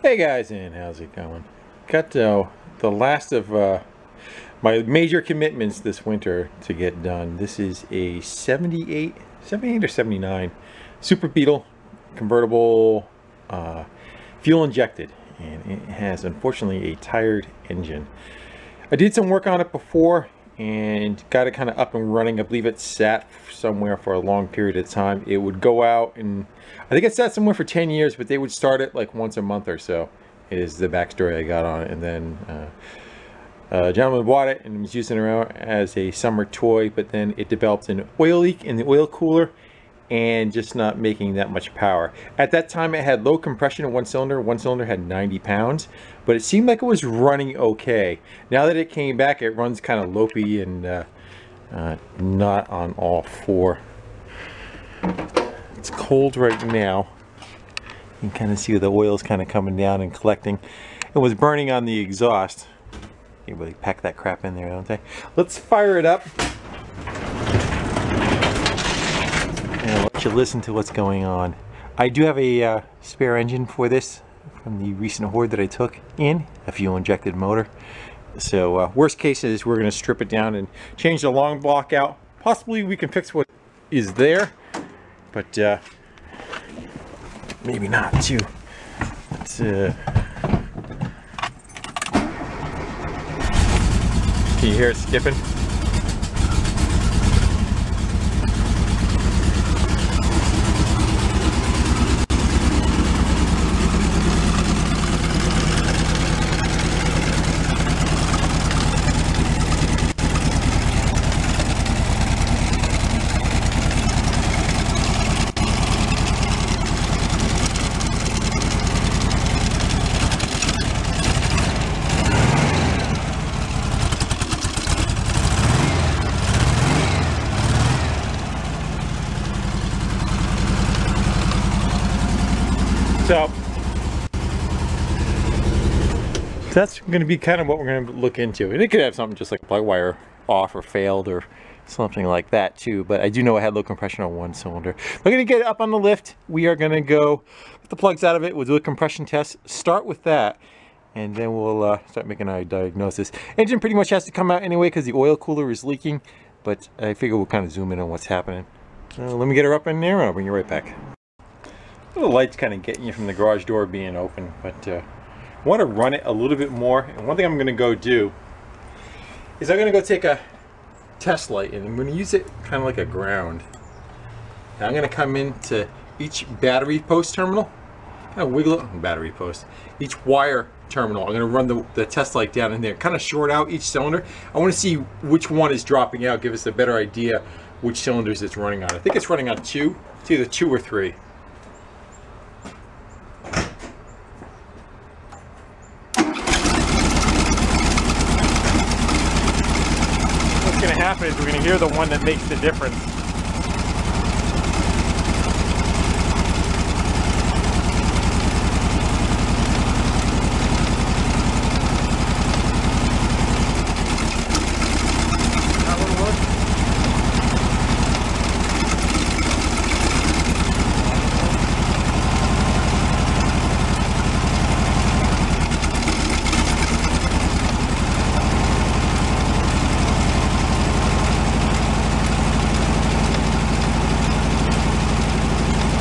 Hey guys, and how's it going? Got the last of my major commitments this winter to get done. This is a 78 or 79 Super Beetle convertible, fuel injected, and it has unfortunately a tired engine. I did some work on it before and got it kind of up and running. I believe it sat somewhere for a long period of time. It would go out, and I think it sat somewhere for 10 years, but they would start it like once a month or so, is the backstory I got on it. And then a gentleman bought it and was using it around as a summer toy, but then it developed an oil leak in the oil cooler and just not making that much power. At that time it had low compression in one cylinder had 90 pounds, but it seemed like it was running okay. Now that it came back, it runs kind of lopey and not on all four. It's cold right now. You can kind of see the oil's kind of coming down and collecting. It was burning on the exhaust. They really pack that crap in there, don't they? Let's fire it up and I'll let you listen to what's going on. I do have a spare engine for this from the recent hoard that I took in, a fuel injected motor. So worst case is we're going to strip it down and change the long block out. Possibly we can fix what is there, but maybe not too. Let's can you hear it skipping? So that's going to be kind of what we're going to look into, and it could have something just like plug wire off or failed or something like that too, but I do know I had low compression on one cylinder. We're going to get it up on the lift. We are going to go get the plugs out of it. We'll do a compression test, start with that, and then we'll start making our diagnosis. Engine pretty much has to come out anyway because the oil cooler is leaking, but I figure we'll kind of zoom in on what's happening. Let me get her up in there and I'll bring you right back. The light's kind of getting you from the garage door being open, but I want to run it a little bit more. And one thing I'm going to go do is I'm going to go take a test light and I'm going to use it kind of like a ground. Now I'm going to come into each battery post terminal, kind of wiggle it, battery post, each wire terminal. I'm going to run the test light down in there, kind of short out each cylinder. I want to see which one is dropping out, give us a better idea which cylinders it's running on. I think it's running on two. It's either 2 or 3. What's going to happen is we're going to hear the one that makes the difference. That one works.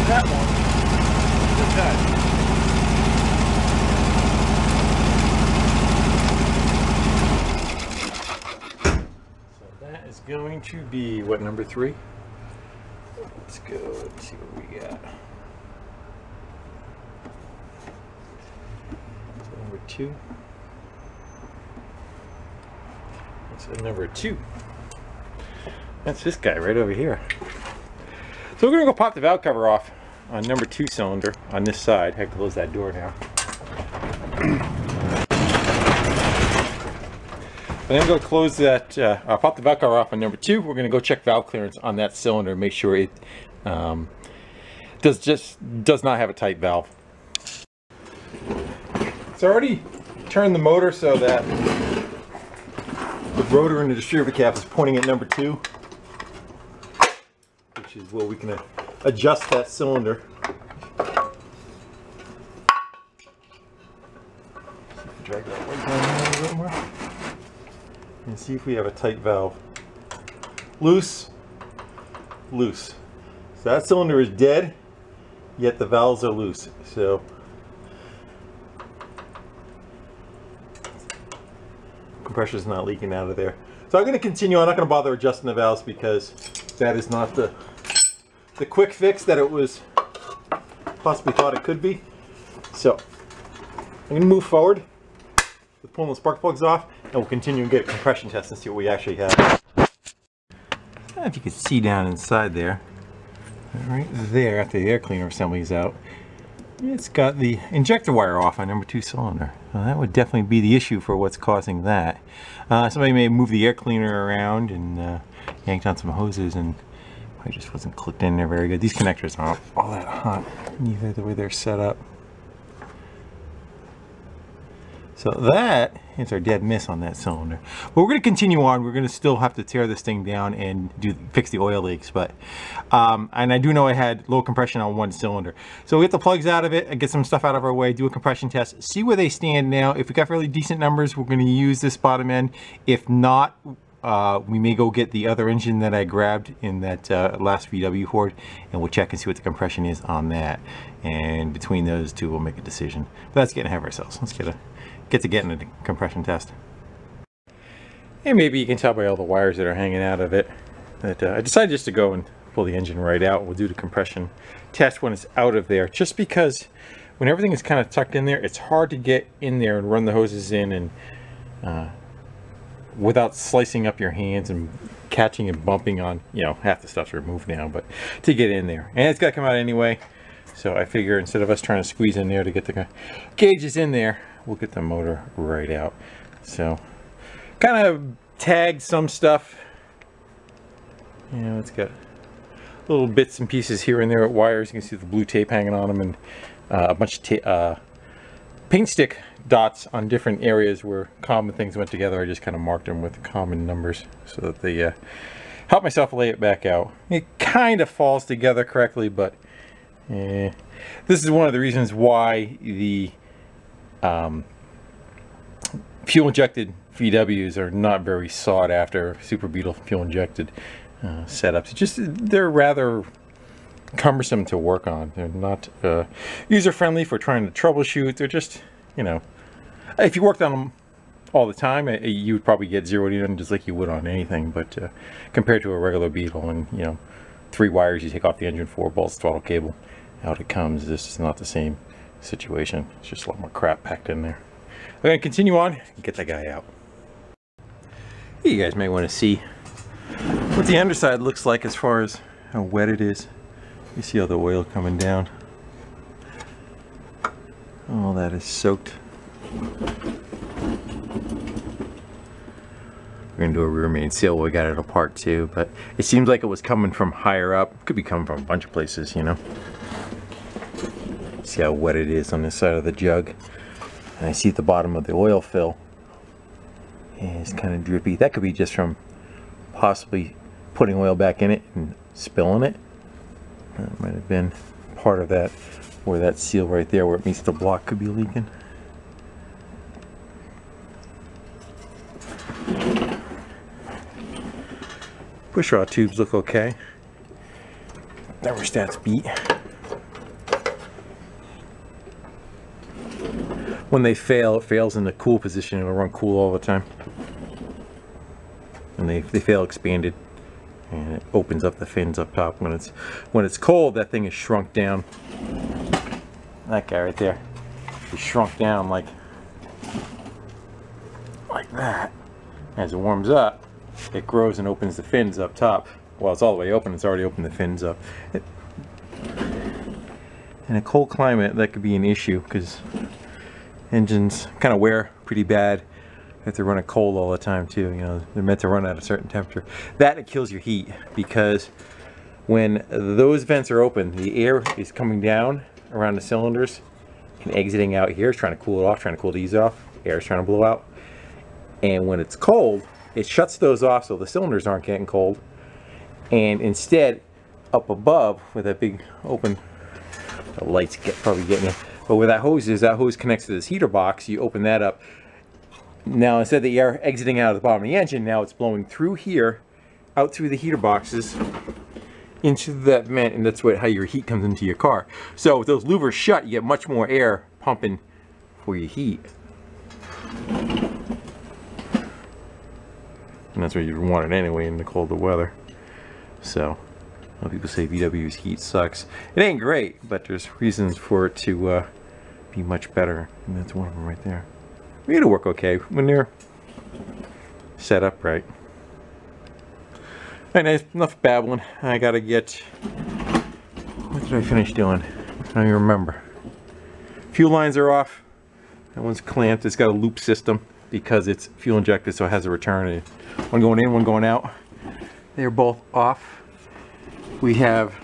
That one. Look at that. So that is going to be what, number 3? Let's go and see what we got. So number 2. That's number 2. That's this guy right over here. So we're going to go pop the valve cover off on number 2 cylinder on this side. I have to close that door now. I'm going to go close that, I'll pop the valve cover off on number 2. We're going to go check valve clearance on that cylinder, make sure it does not have a tight valve. It's already turned the motor so that the rotor and the distributor cap is pointing at number 2. Which is where we can adjust that cylinder. drag that one down a little bit more. And see if we have a tight valve. Loose, loose. So that cylinder is dead, yet the valves are loose. So compression is not leaking out of there. So I'm going to continue. I'm not going to bother adjusting the valves because that is not the quick fix that it was possibly thought it could be. So I'm going to move forward with pulling the spark plugs off, and we'll continue and get a compression test and see what we actually have. I don't know if you can see down inside there, right there after the air cleaner assembly is out, it's got the injector wire off on number 2 cylinder. Well, that would definitely be the issue for what's causing that. Somebody may have moved the air cleaner around and yanked on some hoses, and I just wasn't clicked in there very good. These connectors aren't all that hot, neither the way they're set up. So that is our dead miss on that cylinder. But we're going to continue on. We're going to still have to tear this thing down and fix the oil leaks. But and I do know I had low compression on 1 cylinder. So we'll get the plugs out of it and get some stuff out of our way, do a compression test, see where they stand now. If we got fairly decent numbers, we're going to use this bottom end. If not, we may go get the other engine that I grabbed in that last VW Horde, and we'll check and see what the compression is on that. And between those two, we'll make a decision. But that's getting ahead of ourselves. Let's get to getting a compression test. And maybe you can tell by all the wires that are hanging out of it that I decided just to go and pull the engine right out. We'll do the compression test when it's out of there, just because when everything is kind of tucked in there, it's hard to get in there and run the hoses in and without slicing up your hands and catching and bumping on, you know, half the stuff's removed now, but to get in there. And it's got to come out anyway. So I figure instead of us trying to squeeze in there to get the gauges in there, we'll get the motor right out. So kind of tagged some stuff. You know, it's got little bits and pieces here and there at wires. You can see the blue tape hanging on them, and a bunch of paint stick dots on different areas where common things went together. I just kind of marked them with common numbers so that they help myself lay it back out. It kind of falls together correctly, but this is one of the reasons why the fuel injected VWs are not very sought after Super Beetle fuel injected setups. They're rather cumbersome to work on. They're not user friendly for trying to troubleshoot. They're just, you know, if you worked on them all the time, you would probably get zeroed in just like you would on anything. But compared to a regular Beetle, and you know, 3 wires, you take off the engine, 4 bolts, throttle cable, out it comes. This is not the same situation. It's just a lot more crap packed in there. We're going to continue on and get that guy out. You guys may want to see what the underside looks like as far as how wet it is. You see all the oil coming down. All that is soaked. We're going to do a rear main seal. We got it apart too, but it seems like it was coming from higher up. Could be coming from a bunch of places, you know. See how wet it is on this side of the jug. And I see at the bottom of the oil fill, and it's kind of drippy. That could be just from possibly putting oil back in it and spilling it. That might have been part of that, where that seal right there where it meets the block could be leaking. Pushrod tubes look okay. Thermostat's beat. When they fail, it fails in the cool position. It'll run cool all the time. And they fail expanded, and it opens up the fins up top. When it's cold, that thing is shrunk down. That guy right there is shrunk down like that. As it warms up, it grows and opens the fins up top. While it's all the way open, it's already opened the fins up. In a cold climate, that could be an issue because engines kind of wear pretty bad if they're running cold all the time too. You know, they're meant to run at a certain temperature. That it kills your heat, because when those vents are open, the air is coming down around the cylinders and exiting out here. It's trying to cool it off, trying to cool these off. Air is trying to blow out. And when it's cold, it shuts those off so the cylinders aren't getting cold. And instead, up above with that big open, the lights probably getting it. But where that hose is, that hose connects to this heater box. You open that up, Now instead of the air exiting out of the bottom of the engine, now it's blowing through here, out through the heater boxes, into that vent, and that's how your heat comes into your car. So with those louvers shut, you get much more air pumping for your heat. And that's what you want it anyway in the colder weather. So, a lot of people say VW's heat sucks. It ain't great, but there's reasons for it to be much better, and that's one of them right there. It'll work okay when they're set up right. Alright, nice, enough babbling. I gotta get... What did I finish doing? I don't even remember. Fuel lines are off. That one's clamped. It's got a loop system because it's fuel injected, so it has a return. One going in, one going out. They're both off. We have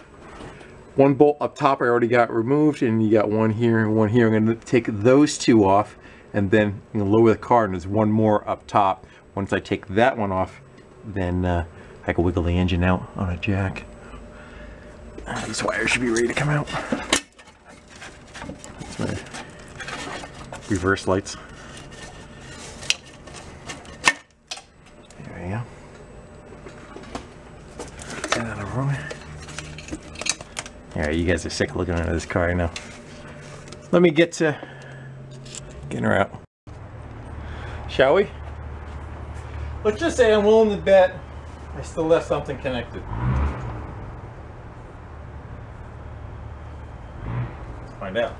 one bolt up top I already got removed, and you got one here and one here. I'm going to take those two off, and then I'm going to lower the car, and there's one more up top. Once I take that one off, then I can wiggle the engine out on a jack. These wires should be ready to come out. That's my reverse lights. There we go. Get that out of the room. Alright, you guys are sick looking at this car, I know. Let me get to getting her out. Shall we? Let's just say I'm willing to bet I still left something connected. Let's find out.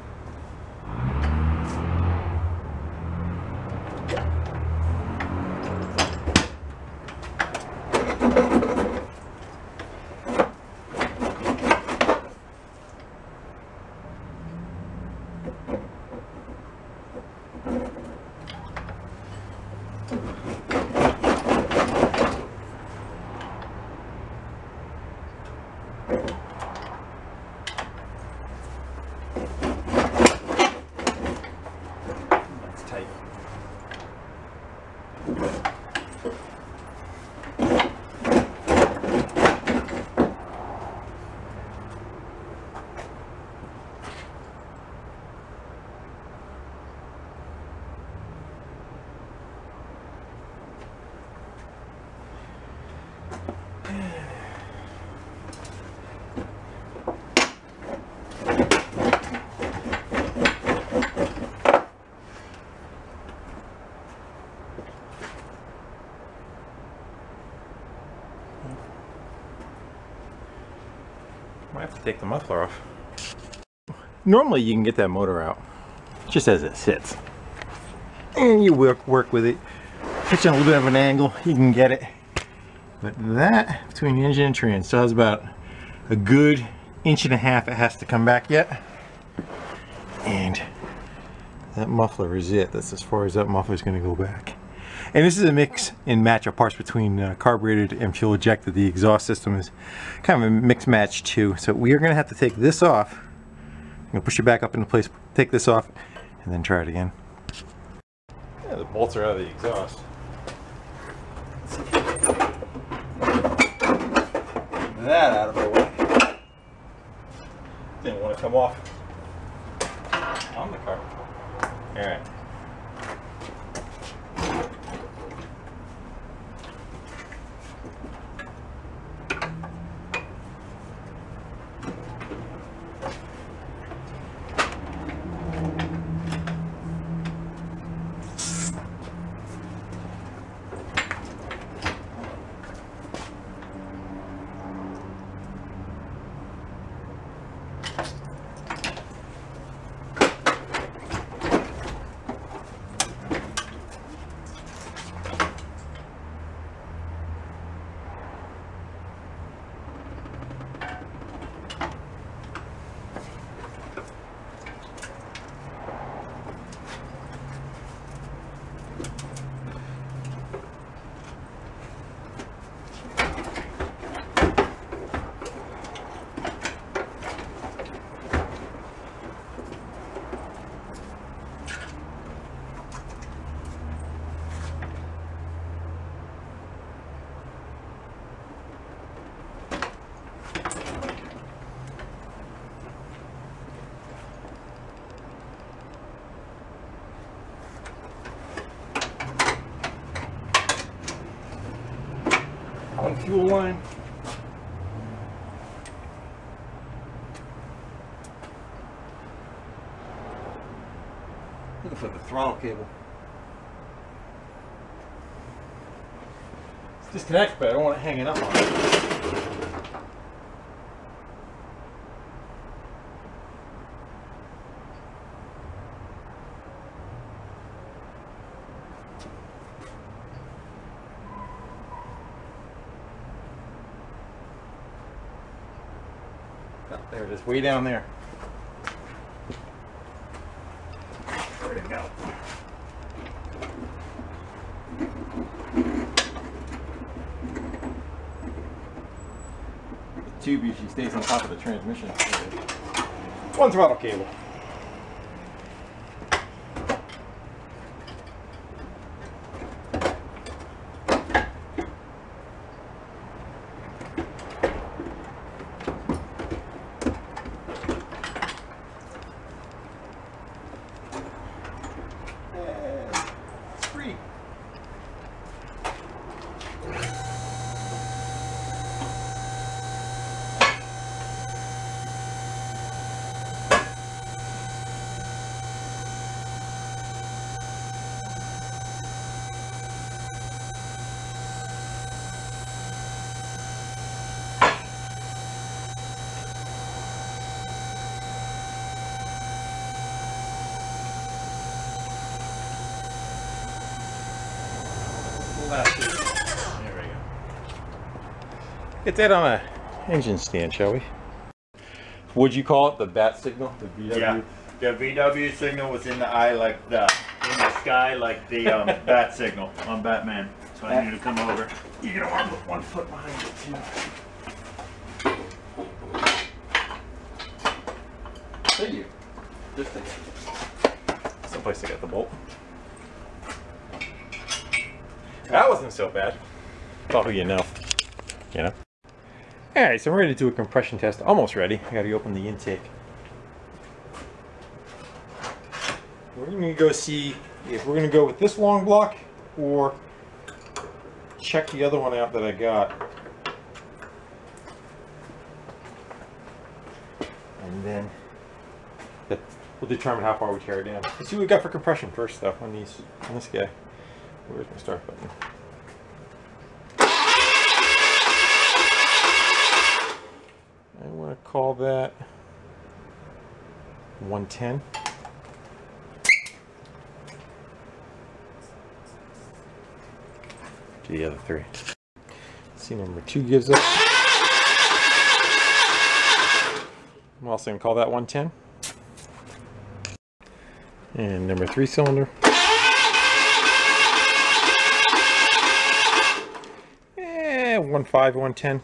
I have to take the muffler off. Normally you can get that motor out just as it sits, and you work with it. Pitch on a little bit of an angle, you can get it. But that between the engine and trans still has about a good 1.5 inches it has to come back yet. And that muffler is it. That's as far as that muffler is going to go back. And this is a mix and match of parts between carbureted and fuel injected. The exhaust system is kind of a mix match too. So we are going to have to take this off. I'm going to push it back up into place, take this off, and then try it again. Yeah, the bolts are out of the exhaust. That out of the way. Didn't want to come off on the car. All right. fuel line. Looking for the throttle cable. It's disconnected, but I don't want it hanging up on it. Oh, there it is, way down there. Where'd it go? The tube usually stays on top of the transmission. One throttle cable. There we go. Get that on a engine stand, shall we? Would you call it the bat signal? The VW? Yeah, the VW signal was in the eye like the in the sky like the bat signal on Batman. So I need to come over. You can arm with 1 foot behind it too. Thank you. Just a someplace to get the bolt. That wasn't so bad. Probably enough, you know. All right, so we're ready to do a compression test. Almost ready. I got to open the intake. We're going to go see if we're going to go with this long block or check the other one out that I got. And then we'll determine how far we tear it down. Let's see what we got for compression first, though, on this guy. Where's my start button? I want to call that 110. To the other three. Let's see, number 2 gives us. I'm also going to call that 110. And number 3 cylinder. 1.5, 110.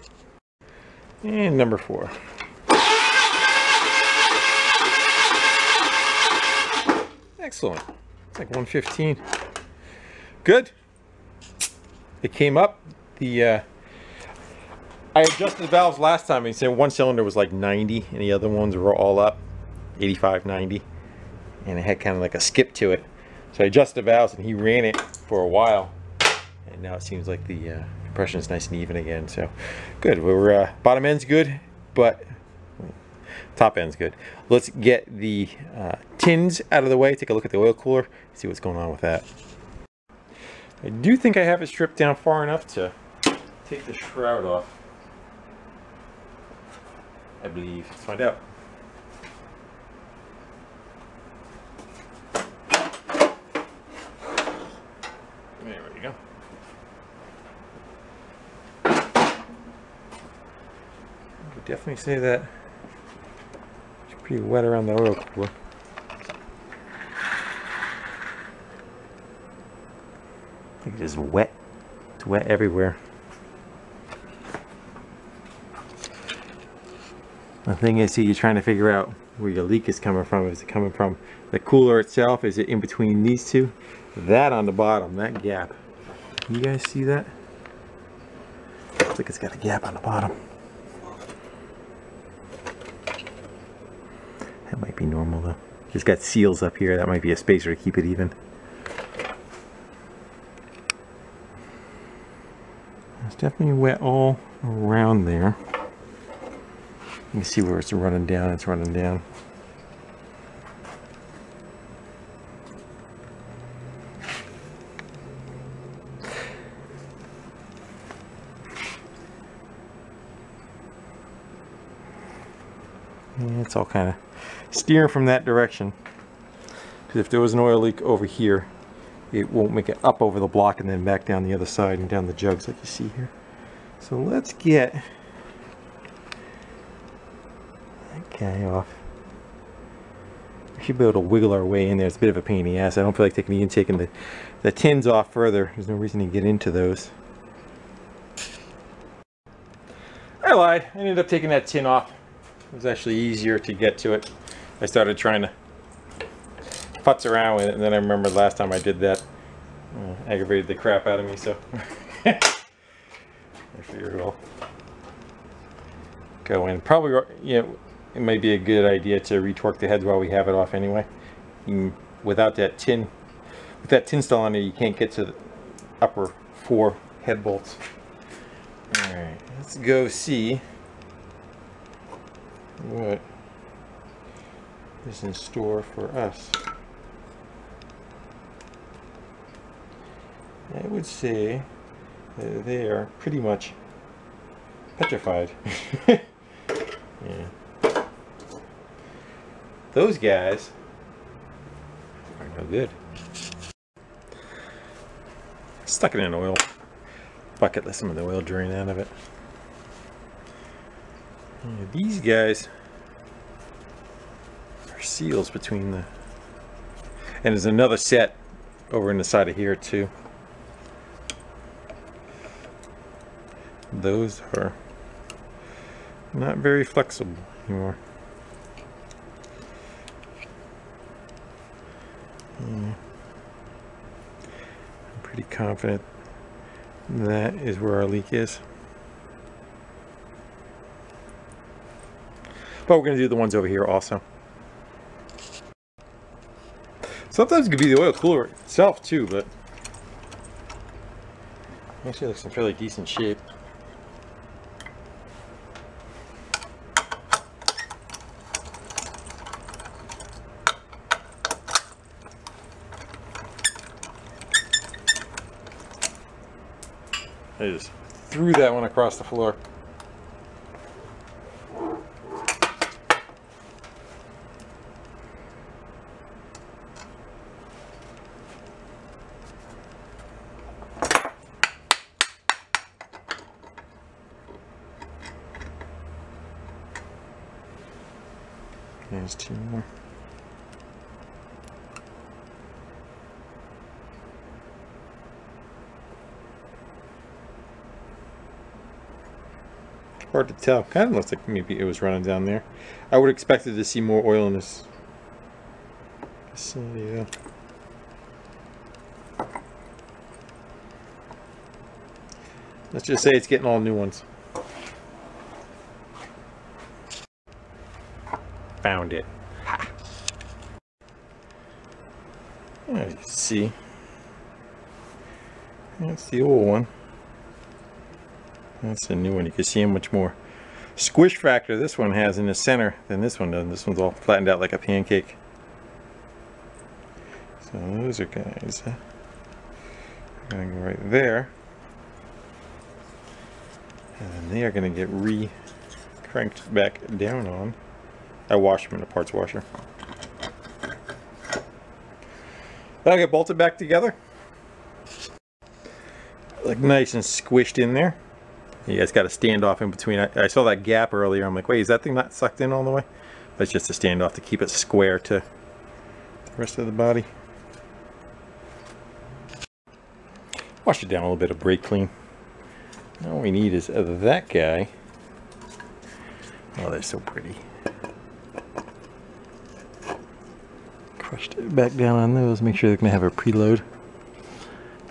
And number 4. Excellent. It's like 115. Good. It came up. I adjusted the valves last time and he said one cylinder was like 90 and the other ones were all up 85, 90. And it had kind of like a skip to it. So I adjusted the valves and he ran it for a while. And now it seems like the compression is nice and even again. So good. We're bottom end's good, but top end's good. Let's get the tins out of the way. Take a look at the oil cooler. See what's going on with that. I do think I have it stripped down far enough to take the shroud off. I believe. Let's find out. There we go. I would definitely say that it's pretty wet around the oil cooler. I think it is wet. It's wet everywhere. The thing is, see, you're trying to figure out where your leak is coming from. Is it coming from the cooler itself? Is it in between these two? That on the bottom, that gap. You guys see that? Looks like it's got a gap on the bottom. That might be normal though. It's got seals up here. That might be a spacer to keep it even. Let's definitely wet all around there. You can see where it's running down. It's running down. Yeah, it's all kind of steering from that direction. Because if there was an oil leak over here, it won't make it up over the block and then back down the other side and down the jugs like you see here. So let's get that guy off. We should be able to wiggle our way in there. It's a bit of a pain in the ass. I don't feel like taking the tins off further. There's no reason to get into those. I lied. I ended up taking that tin off. It was actually easier to get to it. I started trying to putz around with it, and then I remembered last time I did that, aggravated the crap out of me, so I figured we'll go in. Probably, you know, it might be a good idea to retorque the heads while we have it off anyway. Without that tin, with that tin still on there, you can't get to the upper 4 head bolts. Alright, let's go see what is in store for us. I would say that they are pretty much petrified. Yeah. Those guys are no good. Stuck it in an oil bucket, let some of the oil drain out of it. Yeah, these guys are seals between the... And there's another set over in the side of here too. Those are not very flexible anymore. Yeah. I'm pretty confident that is where our leak is. But we're going to do the ones over here also. Sometimes it could be the oil cooler itself too, but actually looks in fairly decent shape. I just threw that one across the floor. There's 2 more. Hard to tell. Kind of looks like maybe it was running down there. I would have expected to see more oil in this vicinity though. Let's just say it's getting all new ones. Found it. Ha. There you see. That's the old one. That's a new one. You can see how much more squish factor this one has in the center than this one does. This one's all flattened out like a pancake. So those are guys. Gonna go right there. And then they are gonna get cranked back down on. I washed them in a parts washer. That'll get bolted back together. Like nice and squished in there. You guys got a standoff in between. I saw that gap earlier. I'm like, wait, is that thing not sucked in all the way? But it's just a standoff to keep it square to the rest of the body. Wash it down a little bit of brake clean. All we need is that guy. Oh, they're so pretty. Crushed it back down on those. Make sure they're going to have a preload.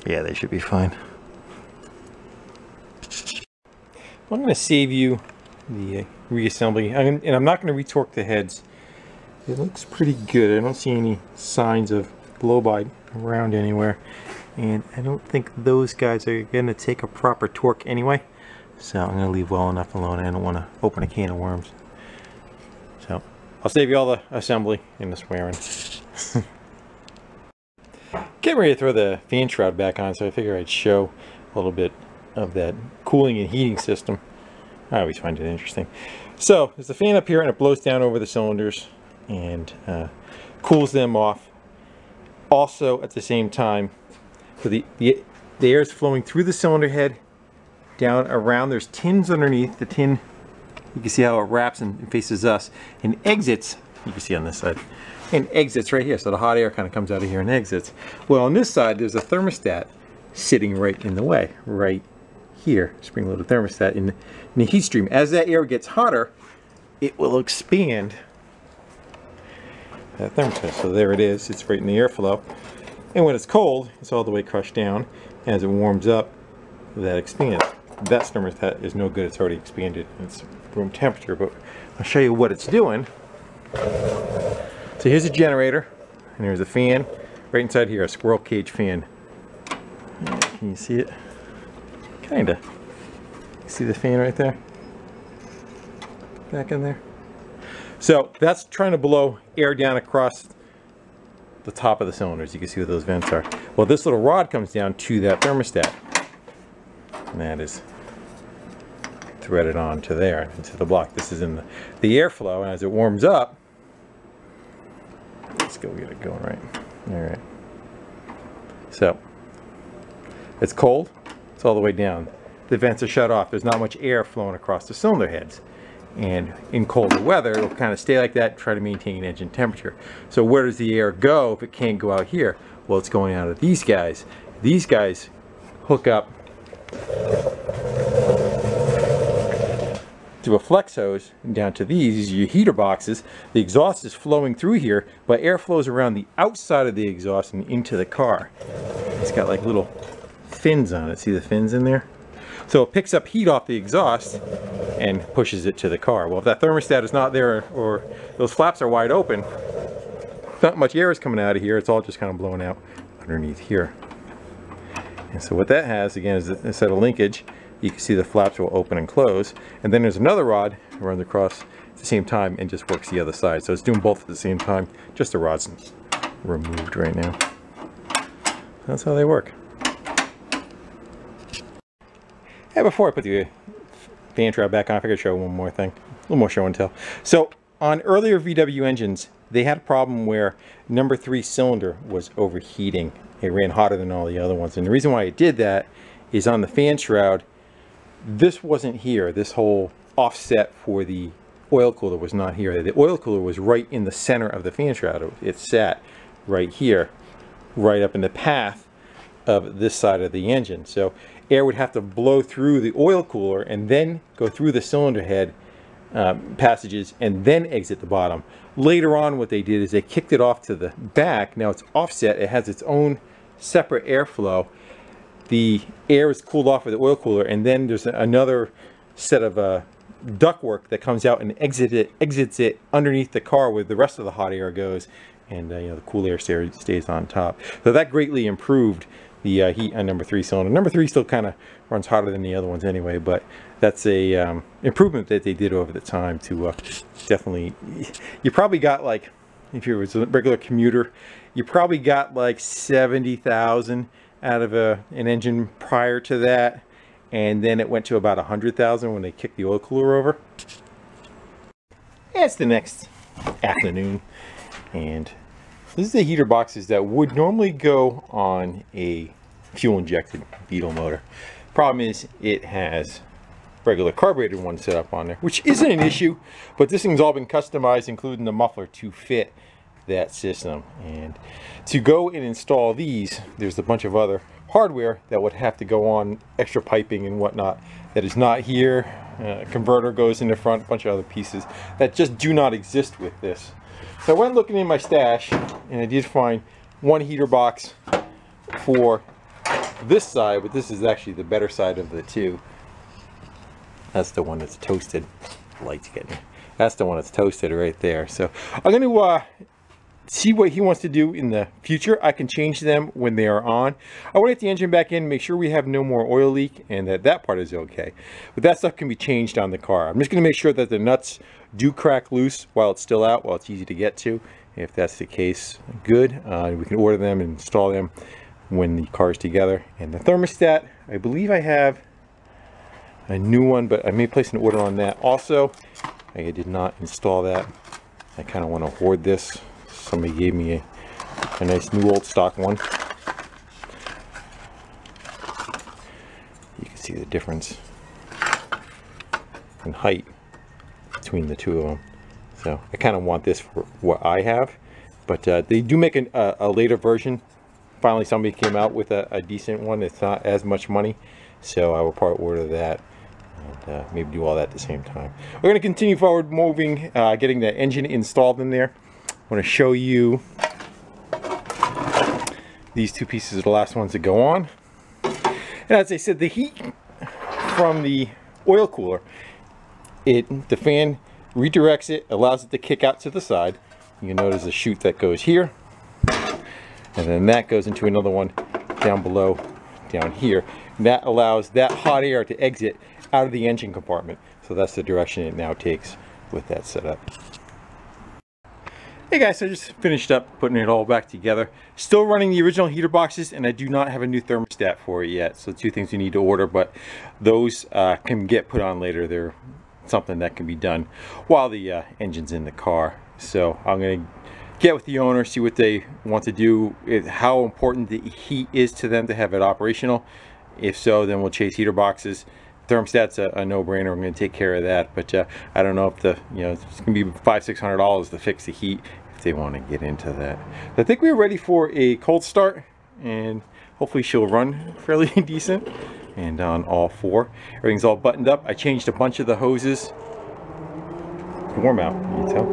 Yeah, they should be fine. I'm going to save you the reassembly, and I'm not going to retorque the heads. It looks pretty good. I don't see any signs of blow-by around anywhere. and I don't think those guys are going to take a proper torque anyway, so I'm going to leave well enough alone. I don't want to open a can of worms. So I'll save you all the assembly and the swearing. Getting ready to throw the fan shroud back on, so I figure I'd show a little bit of that cooling and heating system. I always find it interesting. So there's a fan up here, and it blows down over the cylinders and cools them off. Also at the same time, so the air is flowing through the cylinder head down around. There's tins underneath. The tin, you can see how it wraps and faces us and exits. You can see on this side, and exits right here. So the hot air kind of comes out of here and exits. Well, on this side, there's a thermostat sitting right in the way, right here. Spring-loaded thermostat in the heat stream. As that air gets hotter, it will expand that thermostat. So there it is. It's right in the airflow. And when it's cold, it's all the way crushed down. As it warms up, that expands. That thermostat is no good. It's already expanded. It's room temperature. But I'll show you what it's doing. So here's a generator, and there's a fan right inside here, a squirrel cage fan. Can you see it? Kinda. See the fan right there? Back in there. So that's trying to blow air down across the top of the cylinders. You can see what those vents are. Well, this little rod comes down to that thermostat, and that is threaded on to there, into the block. This is in the airflow, and as it warms up, let's go get it going right. All right. So it's cold. It's all the way down. The vents are shut off. There's not much air flowing across the cylinder heads. And in colder weather, it'll kind of stay like that, try to maintain engine temperature. So where does the air go if it can't go out here? Well, it's going out of these guys. These guys hook up to a flex hose and down to these are your heater boxes. The exhaust is flowing through here, but air flows around the outside of the exhaust and into the car. It's got like little fins on it. See the fins in there? So it picks up heat off the exhaust and pushes it to the car. Well, if that thermostat is not there, or those flaps are wide open, not much air is coming out of here. It's all just kind of blowing out underneath here. And so what that has, again, is a set of linkage. You can see the flaps will open and close. And then there's another rod that runs across at the same time and just works the other side. So it's doing both at the same time. Just the rod's removed right now. That's how they work. And before I put the fan shroud back on, I figured I'd show one more thing. A little more show and tell. So on earlier VW engines, they had a problem where number 3 cylinder was overheating. It ran hotter than all the other ones. And the reason why it did that is on the fan shroud, this wasn't here. This whole offset for the oil cooler was not here. The oil cooler was right in the center of the fan shroud. It sat right here, right up in the path of this side of the engine. So air would have to blow through the oil cooler and then go through the cylinder head passages and then exit the bottom. Later on, what they did is they kicked it off to the back. Now it's offset. It has its own separate airflow. The air is cooled off with the oil cooler, and then there's another set of ductwork that comes out and exits it underneath the car where the rest of the hot air goes, and you know, the cool air stays on top. So that greatly improved the heat on number 3 cylinder. Number 3 still kind of runs hotter than the other ones anyway, but that's a improvement that they did over the time to definitely. You probably got, like, if you was a regular commuter, you probably got like 70,000 out of an engine prior to that, and then it went to about 100,000 when they kicked the oil cooler over. It's the next afternoon, and this is the heater boxes that would normally go on a fuel injected Beetle motor. Problem is, it has regular carbureted one set up on there, which isn't an issue, but this thing's all been customized, including the muffler, to fit that system. And to go and install these, there's a bunch of other hardware that would have to go on, extra piping and whatnot that is not here. Converter goes in the front, a bunch of other pieces that just do not exist with this. So I went looking in my stash, and I did find one heater box for this side, but this is actually the better side of the two. That's the one that's toasted. Light's getting. That's the one that's toasted right there. So I'm going to see what he wants to do in the future. I can change them when they are on. I want to get the engine back in, make sure we have no more oil leak and that part is okay. But that stuff can be changed on the car. I'm just going to make sure that the nuts do crack loose while it's still out, while it's easy to get to. If that's the case, good. We can order them and install them when the car is together. And the thermostat, I believe I have a new one, but I may place an order on that also. I did not install that. I kind of want to hoard this. Somebody gave me a nice new old stock one. You can see the difference in height between the two of them. So I kind of want this for what I have, but they do make a later version. Finally somebody came out with a decent one. It's not as much money, so I will probably order that and maybe do all that at the same time. We're going to continue forward moving, getting the engine installed in there. I want to show you these two pieces are the last ones to go on. And as I said, the heat from the oil cooler, the fan redirects it, allows it to kick out to the side. You can notice a chute that goes here, and then that goes into another one down below, down here. And that allows that hot air to exit out of the engine compartment. So that's the direction it now takes with that setup. Hey guys, so I just finished up putting it all back together. Still running the original heater boxes, and I do not have a new thermostat for it yet. So two things you need to order, but those can get put on later. They're something that can be done while the engine's in the car. So I'm going to get with the owner, see what they want to do, how important the heat is to them to have it operational. If so, then we'll chase heater boxes. Thermostat's a no-brainer. I'm going to take care of that, but I don't know if it's going to be $500-600 to fix the heat if they want to get into that. But I think we're ready for a cold start, and hopefully she'll run fairly decent. And on all four, everything's all buttoned up. I changed a bunch of the hoses. Warm out, you can tell.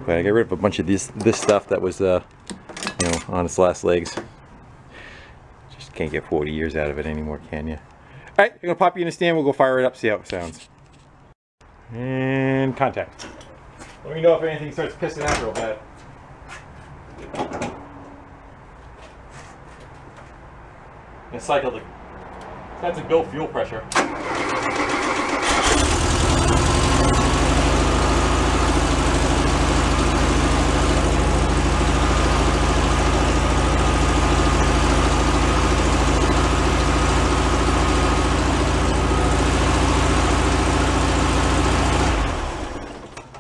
But I got rid of a bunch of this stuff that was on its last legs. Just can't get 40 years out of it anymore, can you? Alright, I'm gonna pop you in a stand, we'll go fire it up, see how it sounds. And contact. Let me know if anything starts pissing out real bad. And cycle that's a built fuel pressure.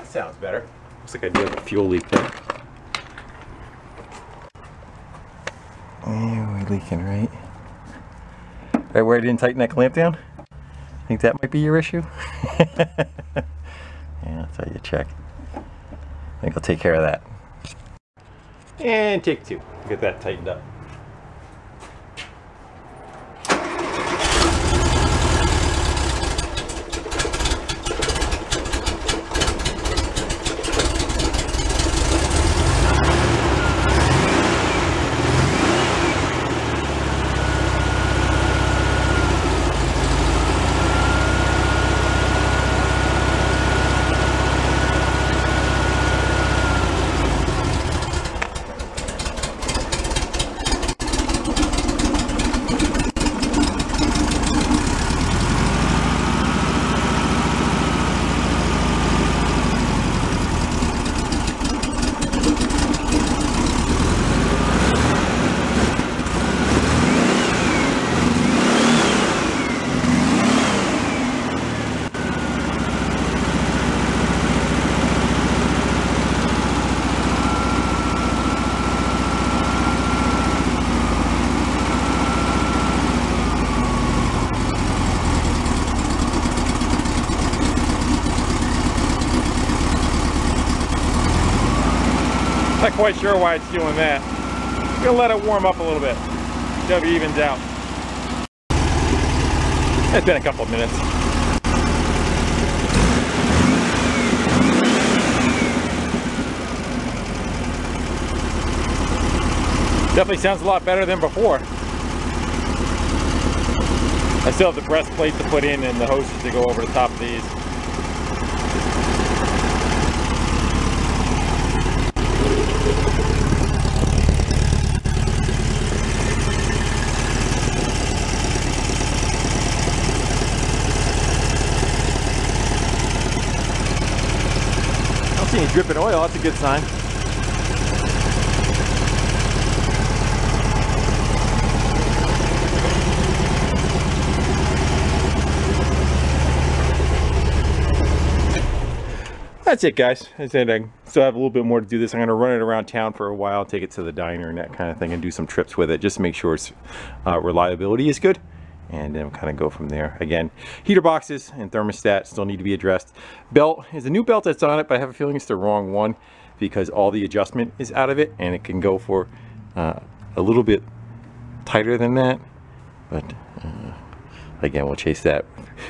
Sounds better. Looks like I do have a fuel leak there. Yeah, we're leaking, right? Right where I didn't tighten that clamp down? Think that might be your issue? Yeah, that's how you check. I think I'll take care of that. And take two. Get that tightened up. Not quite sure why it's doing that. I'm gonna let it warm up a little bit. See if it evens out. It's been a couple of minutes. Definitely sounds a lot better than before. I still have the breastplate to put in and the hoses to go over the top of these. dripping oil, that's a good sign. That's it, guys. I said I still have a little bit more to do this. I'm going to run it around town for a while, take it to the diner and that kind of thing, and do some trips with it, just to make sure its reliability is good, and then kind of go from there. Again, heater boxes and thermostat still need to be addressed. Belt is a new belt that's on it, but I have a feeling it's the wrong one because all the adjustment is out of it, and it can go for a little bit tighter than that. But again, we'll chase that.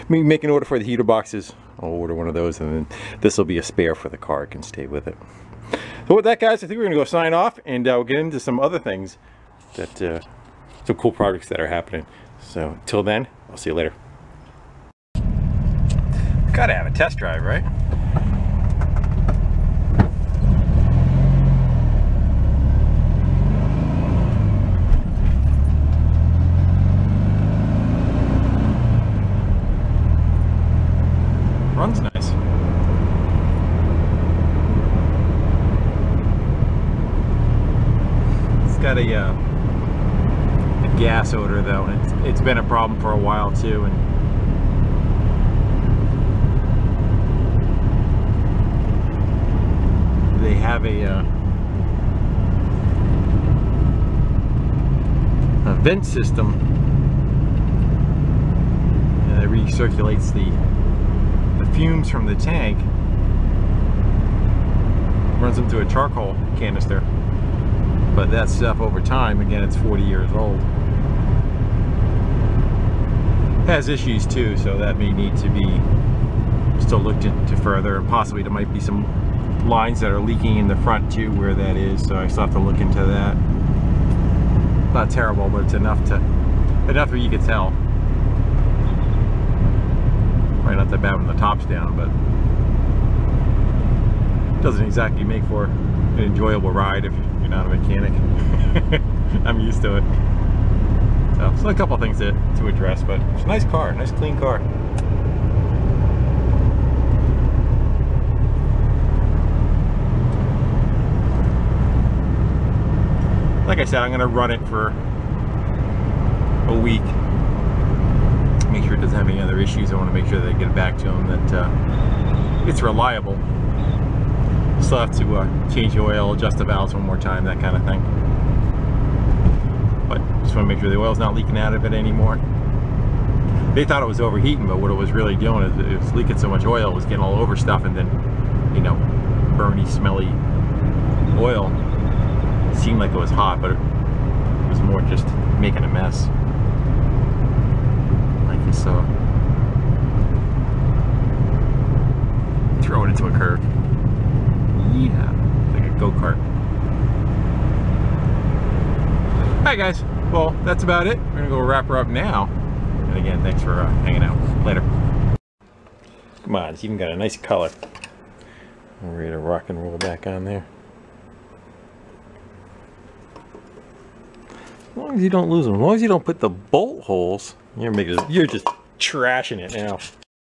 Make an order for the heater boxes. I'll order one of those, and then this will be a spare for the car. It can stay with it. So with that, guys, I think we're gonna go sign off, and we'll get into some other things that some cool projects that are happening. So till then, I'll see you later. Gotta have a test drive, right? Runs nice. It's got a gas odor though, and it's been a problem for a while too. And they have a vent system that recirculates the fumes from the tank, runs them through a charcoal canister. But that stuff over time, again, it's 40 years old, has issues too, so that may need to be still looked into further. Possibly there might be some lines that are leaking in the front too where that is, so I still have to look into that. Not terrible, but it's enough where you can tell. Right, not that bad when the top's down, but doesn't exactly make for an enjoyable ride if you're not a mechanic. I'm used to it. So a couple things to address, but it's a nice car, nice clean car. Like I said, I'm going to run it for a week. Make sure it doesn't have any other issues. I want to make sure that I get it back to them that it's reliable. Still have to change the oil, adjust the valves one more time, that kind of thing. But just want to make sure the oil's not leaking out of it anymore. They thought it was overheating, but what it was really doing is it was leaking so much oil, it was getting all over stuff, and then, you know, burny, smelly oil. It seemed like it was hot, but it was more just making a mess. So throw it into a curve. Yeah, like a go-kart. Alright guys, well that's about it. We're gonna go wrap her up now. And again, thanks for hanging out. Later. Come on, it's even got a nice color. We're ready to rock and roll back on there. As long as you don't lose them, as long as you don't put the bolt holes, you're just trashing it now.